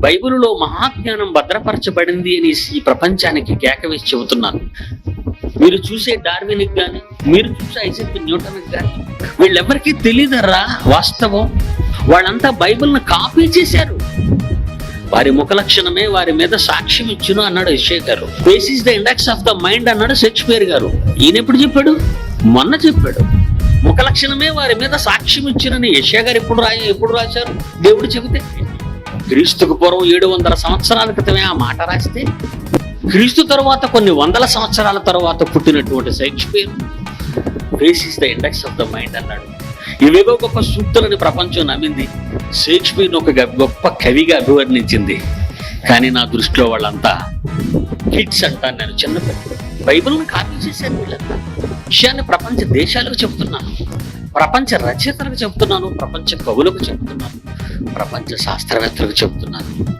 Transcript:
బైబిలులో మహాజ్ఞానం భద్రపరచబడింది అని ఈ ప్రపంచానికి కేకవేసి చెబుతున్నాను. మీరు చూసే డార్విన్కి కానీ, మీరు చూసే ఐజాక్ న్యూటన్కి కానీ వీళ్ళెవ్వరికీ తెలియదర్రా వాస్తవం. వాళ్ళంతా బైబిల్ని కాపీ చేశారు. వారి ముఖ లక్షణమే వారి మీద సాక్ష్యం ఇచ్చును అన్నాడు యెషయా గారు. This is the index of the mind అన్నాడు షేక్స్పియర్ గారు. ఈయన ఎప్పుడు చెప్పాడు? మొన్న చెప్పాడు. ముఖ లక్షణమే వారి మీద సాక్ష్యం ఇచ్చునని యెషయా గారు ఎప్పుడు రాశారు? దేవుడు చెబితే. క్రీస్తుకు పూర్వం 700 సంవత్సరాల క్రితమే ఆ మాట రాస్తే, క్రీస్తు తరువాత కొన్ని వందల సంవత్సరాల తరువాత పుట్టినటువంటి Shakespeare this is the index of the mind అన్నాడు. ఇవేవో గొప్ప సూక్తులని ప్రపంచం నమ్మింది. షేక్స్పియర్ను ఒక గొప్ప కవిగా అభివర్ణించింది. కానీ నా దృష్టిలో వాళ్ళంతా కిడ్స్ అంటాను నేను, చిన్నపిల్లలు. బైబిల్ని కాపీ చేశారు వీళ్ళంతా. విషయాన్ని ప్రపంచ దేశాలకు చెప్తున్నాను, ప్రపంచ రచయితలకు చెప్తున్నాను, ప్రపంచ కవులకు చెప్తున్నాను, ప్రపంచ శాస్త్రవేత్తలకు చెప్తున్నాను.